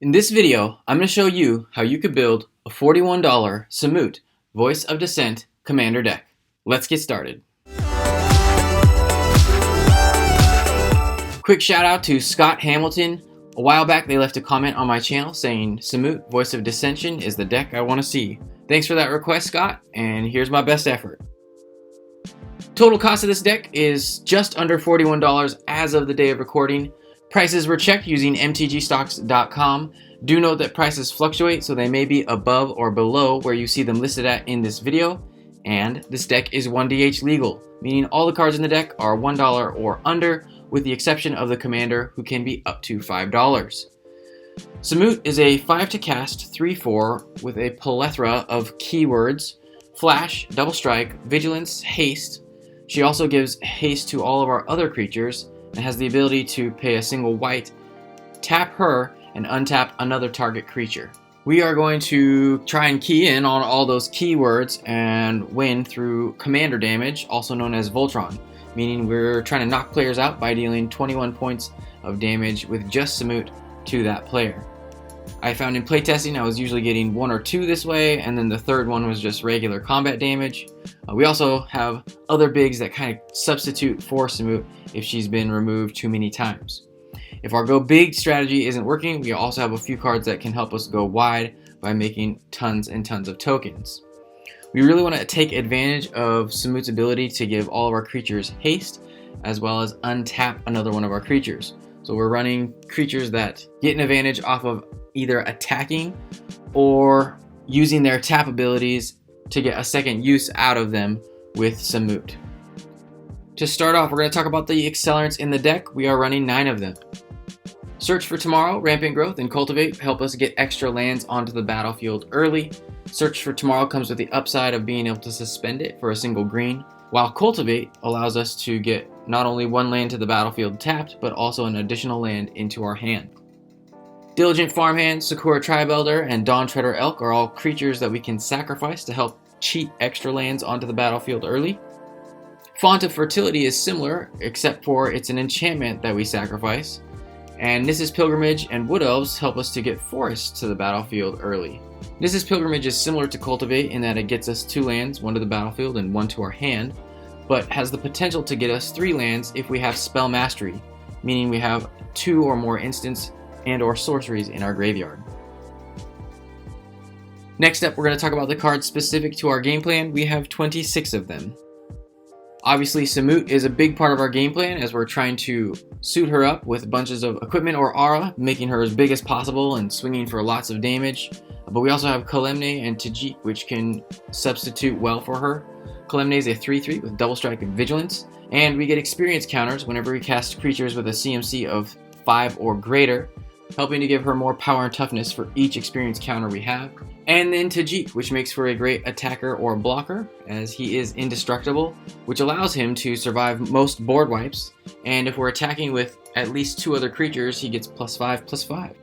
In this video, I'm going to show you how you could build a $41 Samut Voice of Dissent Commander deck. Let's get started. Quick shout out to Scott Hamilton. A while back they left a comment on my channel saying Samut Voice of Dissension is the deck I want to see. Thanks for that request, Scott, and here's my best effort. Total cost of this deck is just under $41 as of the day of recording. Prices were checked using mtgstocks.com. Do note that prices fluctuate, so they may be above or below where you see them listed at in this video. And this deck is 1DH legal, meaning all the cards in the deck are $1 or under, with the exception of the commander, who can be up to $5. Samut is a 5-to-cast 3/4 with a plethora of keywords: Flash, Double Strike, Vigilance, Haste. She also gives haste to all of our other creatures, and has the ability to pay a single white, tap her, and untap another target creature. We are going to try and key in on all those keywords and win through commander damage, also known as Voltron, meaning we're trying to knock players out by dealing 21 points of damage with just Samut to that player. I found in playtesting I was usually getting 1 or 2 this way, and then the third one was just regular combat damage. We also have other bigs that kind of substitute for Samut if she's been removed too many times. If our go big strategy isn't working, we also have a few cards that can help us go wide by making tons and tons of tokens. We really want to take advantage of Samut's ability to give all of our creatures haste, as well as untap another one of our creatures. So we're running creatures that get an advantage off of either attacking or using their tap abilities to get a second use out of them with Samut. To start off, we're going to talk about the Accelerants in the deck. We are running 9 of them. Search for Tomorrow, Rampant Growth, and Cultivate help us get extra lands onto the battlefield early. Search for Tomorrow comes with the upside of being able to suspend it for a single green, while Cultivate allows us to get not only 1 land to the battlefield tapped, but also an additional land into our hand. Diligent Farmhand, Sakura Tribe Elder, and Dawn Treader Elk are all creatures that we can sacrifice to help cheat extra lands onto the battlefield early. Font of Fertility is similar, except for it's an enchantment that we sacrifice. And Nissa's Pilgrimage and Wood Elves help us to get forests to the battlefield early. Nissa's Pilgrimage is similar to Cultivate in that it gets us 2 lands, 1 to the battlefield and 1 to our hand, but has the potential to get us 3 lands if we have Spell Mastery, meaning we have 2 or more instants and or sorceries in our graveyard. Next up, we're going to talk about the cards specific to our game plan. We have 26 of them. Obviously, Samut is a big part of our game plan as we're trying to suit her up with bunches of equipment or aura, making her as big as possible and swinging for lots of damage. But we also have Kalemne and Tajik, which can substitute well for her. Kalemne is a 3/3 with Double Strike and Vigilance, and we get experience counters whenever we cast creatures with a CMC of 5 or greater, helping to give her more power and toughness for each experience counter we have. And then Tajik, which makes for a great attacker or blocker, as he is indestructible, which allows him to survive most board wipes, and if we're attacking with at least 2 other creatures, he gets +5/+5.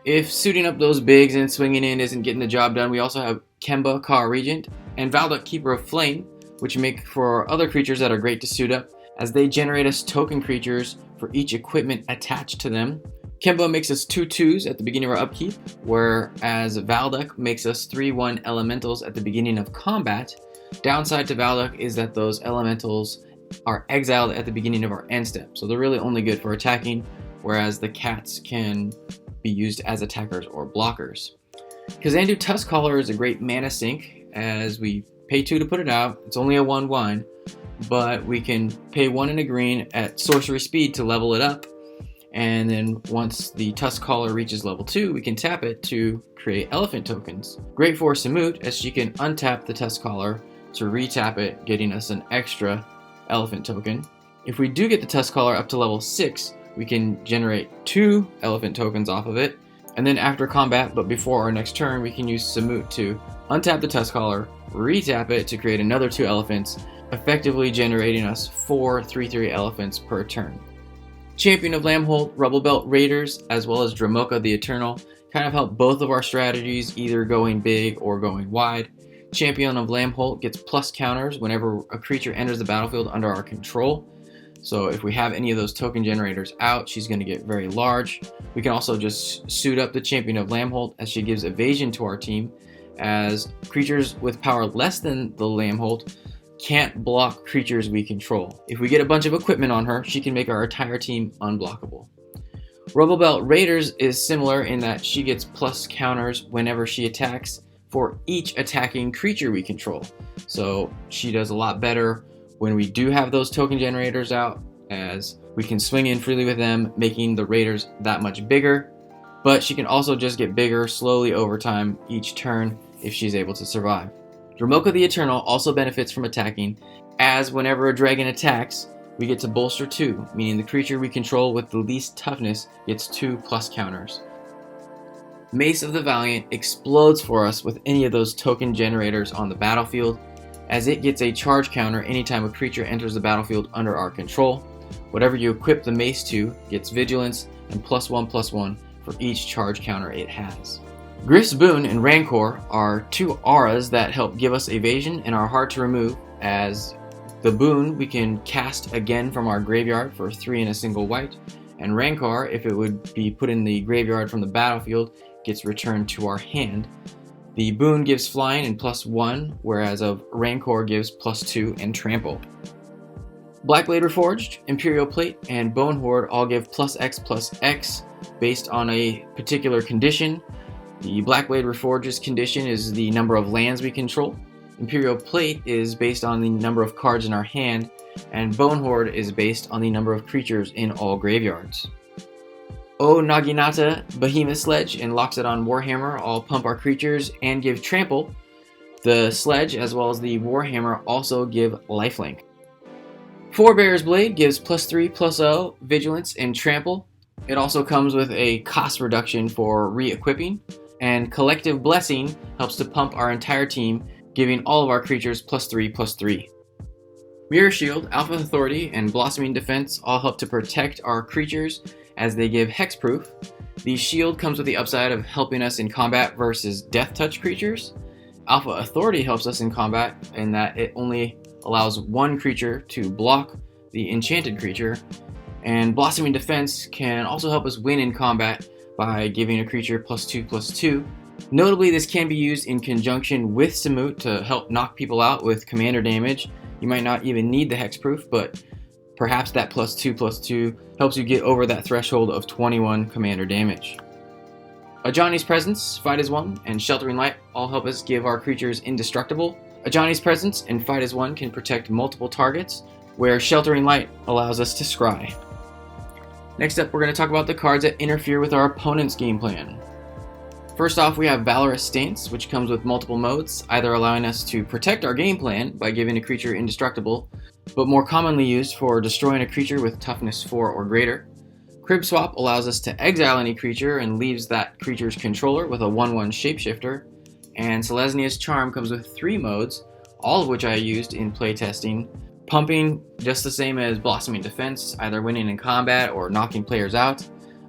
If suiting up those bigs and swinging in isn't getting the job done, we also have Kemba, Ka Regent, and Valduk, Keeper of Flame, which make for other creatures that are great to suit up, as they generate us token creatures for each equipment attached to them. Kemba makes us 2/2s at the beginning of our upkeep, whereas Valduk makes us 3/1 elementals at the beginning of combat. Downside to Valduk is that those elementals are exiled at the beginning of our end step, so they're really only good for attacking, whereas the cats can be used as attackers or blockers. Kazandu Tuskcaller is a great mana sink, as we pay 2 to put it out. It's only a 1/1, but we can pay 1 and a green at sorcery speed to level it up. And then once the Tuskcaller reaches level 2, we can tap it to create elephant tokens. Great for Samut, as she can untap the Tuskcaller to retap it, getting us an extra elephant token. If we do get the Tuskcaller up to level 6, we can generate 2 elephant tokens off of it. And then after combat, but before our next turn, we can use Samut to untap the Tuskcaller, retap it to create another 2 elephants, effectively generating us 4 3/3 elephants per turn. Champion of Lambholt, Rubble Belt Raiders, as well as Dramoka the Eternal kind of help both of our strategies, either going big or going wide. Champion of Lambholt gets plus counters whenever a creature enters the battlefield under our control. So if we have any of those token generators out, she's going to get very large. We can also just suit up the Champion of Lambholt, as she gives evasion to our team, as creatures with power less than the Lambholt can't block creatures we control. If we get a bunch of equipment on her, she can make our entire team unblockable. Rubblebelt Raiders is similar in that she gets plus counters whenever she attacks for each attacking creature we control. So she does a lot better when we do have those token generators out, as we can swing in freely with them, making the Raiders that much bigger. But she can also just get bigger slowly over time each turn if she's able to survive. Dromoka the Eternal also benefits from attacking, as whenever a dragon attacks, we get to bolster 2, meaning the creature we control with the least toughness gets 2 plus counters. Mace of the Valiant explodes for us with any of those token generators on the battlefield, as it gets a charge counter anytime a creature enters the battlefield under our control. Whatever you equip the mace to gets vigilance and +1/+1 for each charge counter it has. Griff's Boon and Rancor are 2 auras that help give us evasion and are hard to remove, as the Boon we can cast again from our graveyard for 3 and a single white, and Rancor, if it would be put in the graveyard from the battlefield, gets returned to our hand. The Boon gives flying and +1, whereas of Rancor gives +2 and trample. Blackblade Reforged, Imperial Plate, and Bone Horde all give +X/+X based on a particular condition. The Blackblade Reforged's condition is the number of lands we control. Imperial Plate is based on the number of cards in our hand, and Bone Horde is based on the number of creatures in all graveyards. O Naginata Behemoth Sledge and Loxodon Warhammer all pump our creatures and give trample. The Sledge as well as the Warhammer also give lifelink. Forebear's Blade gives +3/+0 vigilance and trample. It also comes with a cost reduction for re-equipping, and Collective Blessing helps to pump our entire team, giving all of our creatures +3/+3. Mirror Shield, Alpha Authority, and Blossoming Defense all help to protect our creatures as they give hexproof. The shield comes with the upside of helping us in combat versus death touch creatures. Alpha Authority helps us in combat in that it only allows one creature to block the enchanted creature, and Blossoming Defense can also help us win in combat by giving a creature +2/+2. Notably, this can be used in conjunction with Samut to help knock people out with commander damage. You might not even need the hexproof, but perhaps that +2/+2 helps you get over that threshold of 21 commander damage. Ajani's Presence, Fight as One, and Sheltering Light all help us give our creatures indestructible. Ajani's Presence and Fight as One can protect multiple targets, where Sheltering Light allows us to scry. Next up, we're going to talk about the cards that interfere with our opponent's game plan. First off, we have Valorous Stance, which comes with multiple modes, either allowing us to protect our game plan by giving a creature indestructible, but more commonly used for destroying a creature with toughness 4 or greater. Crib Swap allows us to exile any creature and leaves that creature's controller with a 1/1 shapeshifter. And Selesnya's Charm comes with 3 modes, all of which I used in playtesting. Pumping, just the same as Blossoming Defense, either winning in combat or knocking players out.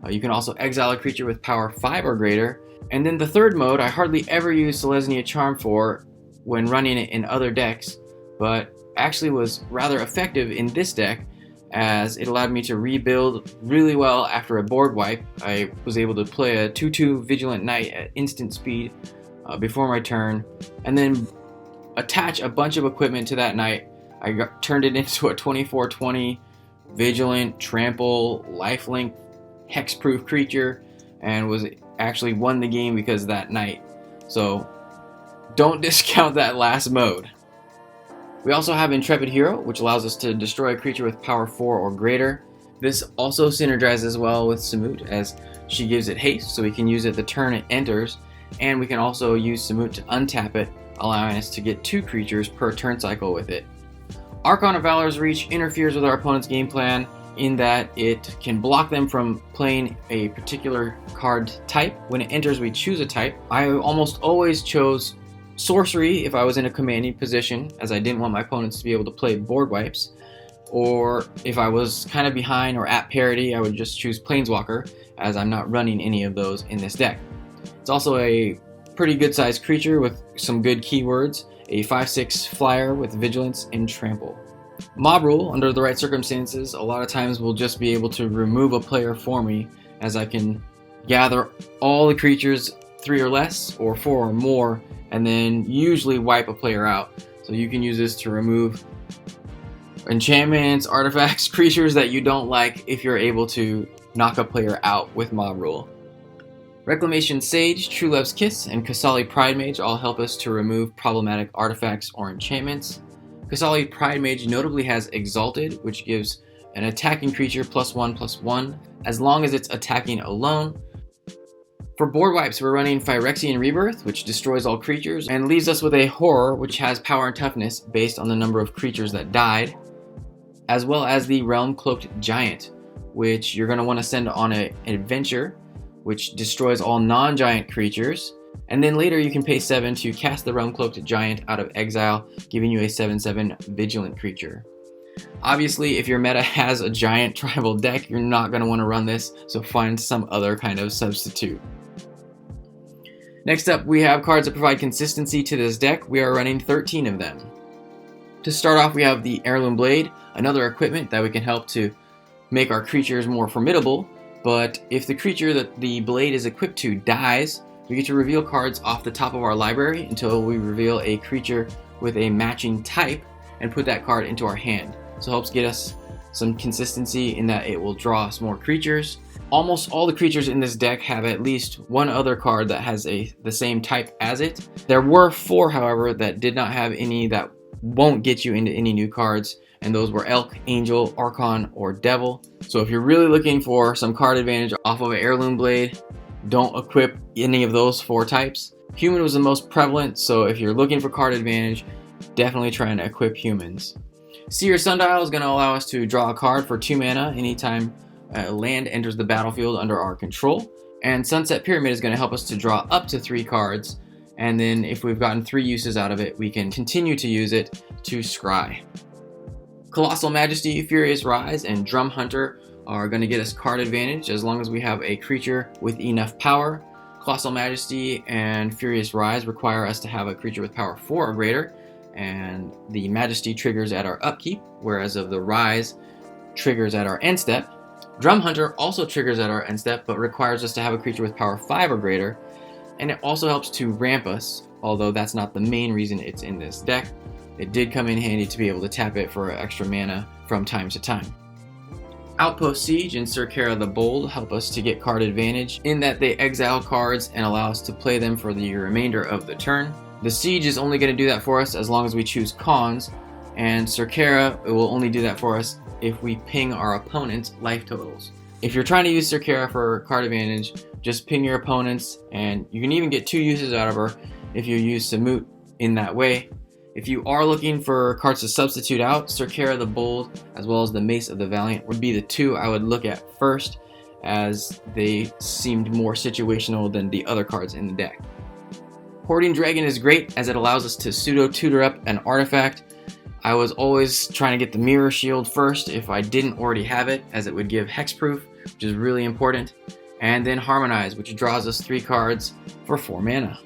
You can also exile a creature with power 5 or greater. And then the third mode, I hardly ever use Selesnya Charm for when running it in other decks, but actually was rather effective in this deck, as it allowed me to rebuild really well after a board wipe. I was able to play a 2/2 Vigilant Knight at instant speed before my turn, and then attach a bunch of equipment to that knight. Turned it into a 24/20 Vigilant, Trample, Lifelink, Hexproof creature, and was actually won the game because of that knight. So don't discount that last mode. We also have Intrepid Hero, which allows us to destroy a creature with power 4 or greater. This also synergizes well with Samut, as she gives it haste, so we can use it the turn it enters, and we can also use Samut to untap it, allowing us to get 2 creatures per turn cycle with it. Archon of Valor's Reach interferes with our opponent's game plan in that it can block them from playing a particular card type. When it enters, we choose a type. I almost always chose Sorcery if I was in a commanding position, as I didn't want my opponents to be able to play board wipes. Or if I was kind of behind or at parity, I would just choose Planeswalker, as I'm not running any of those in this deck. It's also a pretty good sized creature with some good keywords, a 5/6 flyer with vigilance and trample. Mob Rule, under the right circumstances, a lot of times will just be able to remove a player for me, as I can gather all the creatures 3 or less, or 4 or more, and then usually wipe a player out. So you can use this to remove enchantments, artifacts, creatures that you don't like if you're able to knock a player out with Mob Rule. Reclamation Sage, True Love's Kiss, and Kasali Pridemage all help us to remove problematic artifacts or enchantments. Kasali Pridemage notably has Exalted, which gives an attacking creature +1/+1 as long as it's attacking alone. For board wipes, we're running Phyrexian Rebirth, which destroys all creatures and leaves us with a Horror, which has power and toughness based on the number of creatures that died, as well as the Realm Cloaked Giant, which you're going to want to send on an adventure, which destroys all non-giant creatures. And then later you can pay 7 to cast the Realm Cloaked Giant out of exile, giving you a 7/7 Vigilant creature. Obviously, if your meta has a giant tribal deck, you're not going to want to run this, so find some other kind of substitute. Next up, we have cards that provide consistency to this deck. We are running 13 of them. To start off, we have the Heirloom Blade, another equipment that we can help to make our creatures more formidable, but if the creature that the blade is equipped to dies, we get to reveal cards off the top of our library until we reveal a creature with a matching type and put that card into our hand. So it helps get us some consistency in that it will draw us more creatures. Almost all the creatures in this deck have at least one other card that has the same type as it. There were 4, however, that did not have any that won't get you into any new cards, and those were Elk, Angel, Archon, or Devil. So if you're really looking for some card advantage off of an Heirloom Blade, don't equip any of those 4 types. Human was the most prevalent, so if you're looking for card advantage, definitely trying to equip humans. Seer Sundial is going to allow us to draw a card for 2 mana anytime land enters the battlefield under our control. And Sunset Pyramid is going to help us to draw up to 3 cards, and then if we've gotten 3 uses out of it, we can continue to use it to scry. Colossal Majesty, Furious Rise, and Drum Hunter are going to get us card advantage as long as we have a creature with enough power. Colossal Majesty and Furious Rise require us to have a creature with power 4 or greater, and the Majesty triggers at our upkeep, whereas of the Rise triggers at our end step. Drum Hunter also triggers at our end step, but requires us to have a creature with power 5 or greater, and it also helps to ramp us, although that's not the main reason it's in this deck. It did come in handy to be able to tap it for extra mana from time to time. Outpost Siege and Cerkera the Bold help us to get card advantage in that they exile cards and allow us to play them for the remainder of the turn. The Siege is only going to do that for us as long as we choose Cons, and Cerkera will only do that for us if we ping our opponent's life totals. If you're trying to use Cerkera for card advantage, just ping your opponents, and you can even get 2 uses out of her if you use Samut in that way. If you are looking for cards to substitute out, Cerkera the Bold as well as the Mace of the Valiant would be the 2 I would look at first, as they seemed more situational than the other cards in the deck. Hoarding Dragon is great as it allows us to pseudo-tutor up an artifact. I was always trying to get the Mirror Shield first if I didn't already have it, as it would give hexproof, which is really important, and then Harmonize, which draws us 3 cards for 4 mana.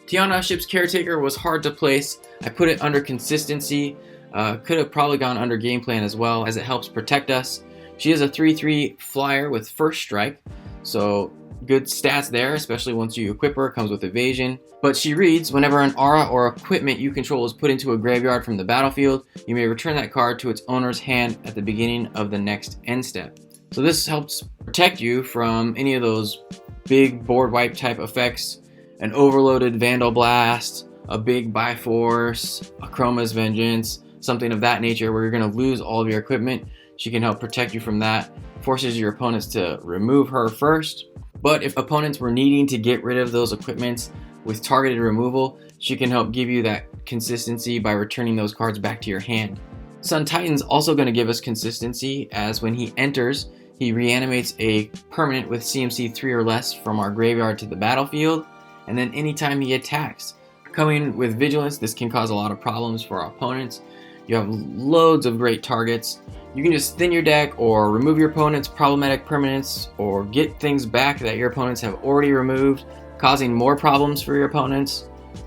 Tiana, Ship's Caretaker, was hard to place. I put it under Consistency. Could have probably gone under Game Plan as well, as it helps protect us. She is a 3/3 flyer with First Strike, so good stats there, especially once you equip her. Comes with evasion. But she reads, whenever an aura or equipment you control is put into a graveyard from the battlefield, you may return that card to its owner's hand at the beginning of the next end step. So this helps protect you from any of those big board wipe type effects, an overloaded Vandal Blast, a big Byforce, a Chroma's Vengeance, something of that nature where you're going to lose all of your equipment. She can help protect you from that, forces your opponents to remove her first. But if opponents were needing to get rid of those equipments with targeted removal, she can help give you that consistency by returning those cards back to your hand. Sun Titan's also going to give us consistency, as when he enters, he reanimates a permanent with CMC 3 or less from our graveyard to the battlefield, and then anytime he attacks. Coming with Vigilance, this can cause a lot of problems for our opponents. You have loads of great targets. You can just thin your deck or remove your opponent's problematic permanents or get things back that your opponents have already removed, causing more problems for your opponents.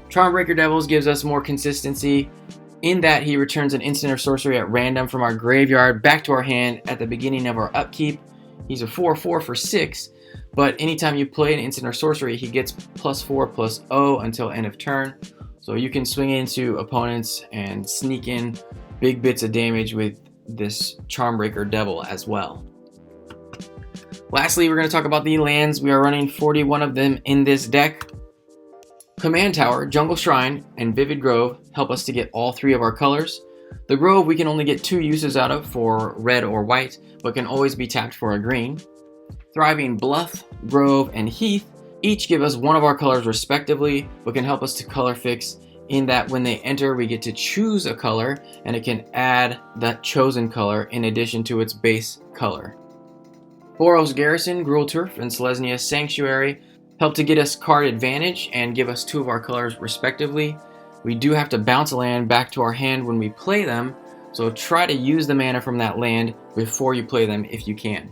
Charmbreaker Devils gives us more consistency. In that, he returns an instant or sorcery at random from our graveyard back to our hand at the beginning of our upkeep. He's a 4/4 for 6, but anytime you play an instant or sorcery, he gets +4/+0 until end of turn. So you can swing into opponents and sneak in big bits of damage with this Charmbreaker Devil as well. Lastly, we're going to talk about the lands. We are running 41 of them in this deck. Command Tower, Jungle Shrine, and Vivid Grove help us to get all 3 of our colors. The Grove we can only get 2 uses out of for red or white, but can always be tapped for a green. Thriving Bluff, Grove, and Heath each give us 1 of our colors respectively, but can help us to color fix in that when they enter we get to choose a color, and it can add that chosen color in addition to its base color. Boros Garrison, Gruul Turf, and Selesnya Sanctuary help to get us card advantage and give us 2 of our colors respectively. We do have to bounce a land back to our hand when we play them, so try to use the mana from that land before you play them if you can.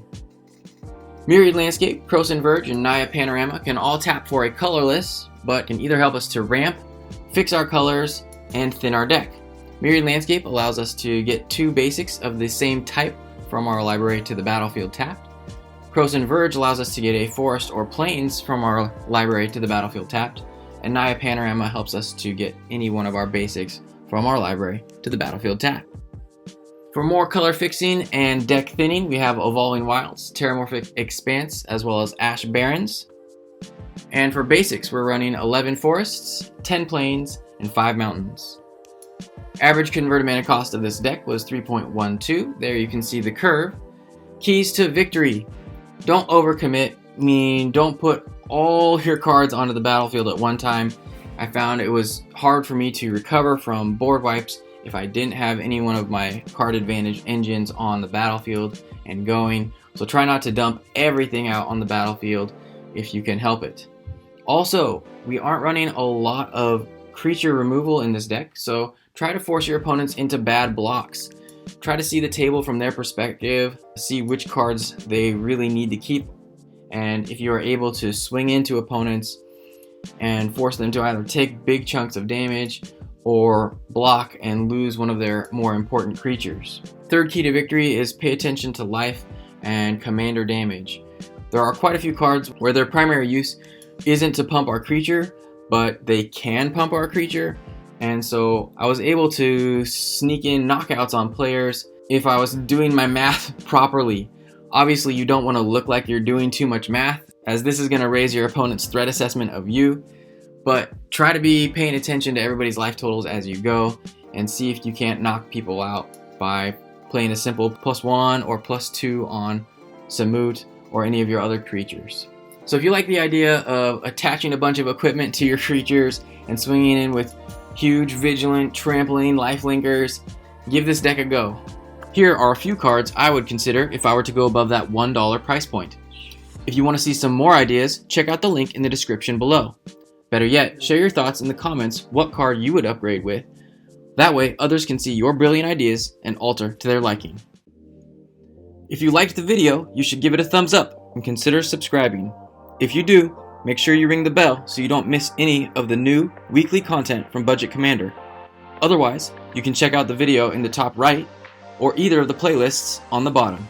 Myriad Landscape, Krosan Verge, and Naya Panorama can all tap for a colorless, but can either help us to ramp, fix our colors, and thin our deck. Myriad Landscape allows us to get 2 basics of the same type from our library to the battlefield tapped. Krosan Verge allows us to get a forest or plains from our library to the battlefield tapped, and Naya Panorama helps us to get any one of our basics from our library to the battlefield tapped. For more color fixing and deck thinning, we have Evolving Wilds, Terramorphic Expanse, as well as Ash Barrens. And for basics, we're running 11 forests, 10 plains, and 5 mountains. Average converted mana cost of this deck was 3.12. There you can see the curve. Keys to victory. Don't overcommit, meaning don't put all your cards onto the battlefield at one time. I found it was hard for me to recover from board wipes if I didn't have any one of my card advantage engines on the battlefield and going. So try not to dump everything out on the battlefield if you can help it. Also, we aren't running a lot of creature removal in this deck, so try to force your opponents into bad blocks. Try to see the table from their perspective, see which cards they really need to keep, and if you are able to swing into opponents and force them to either take big chunks of damage or block and lose one of their more important creatures. Third key to victory is pay attention to life and commander damage. There are quite a few cards where their primary use isn't to pump our creature, but they can pump our creature. And so I was able to sneak in knockouts on players if I was doing my math properly. Obviously, you don't want to look like you're doing too much math, as this is going to raise your opponent's threat assessment of you. But try to be paying attention to everybody's life totals as you go and see if you can't knock people out by playing a simple +1 or +2 on Samut or any of your other creatures. So if you like the idea of attaching a bunch of equipment to your creatures and swinging in with huge, vigilant, trampling lifelinkers, give this deck a go. Here are a few cards I would consider if I were to go above that $1 price point. If you want to see some more ideas, check out the link in the description below. Better yet, share your thoughts in the comments what card you would upgrade with. That way, others can see your brilliant ideas and alter to their liking. If you liked the video, you should give it a thumbs up and consider subscribing. If you do, make sure you ring the bell so you don't miss any of the new weekly content from Budget Commander. Otherwise, you can check out the video in the top right or either of the playlists on the bottom.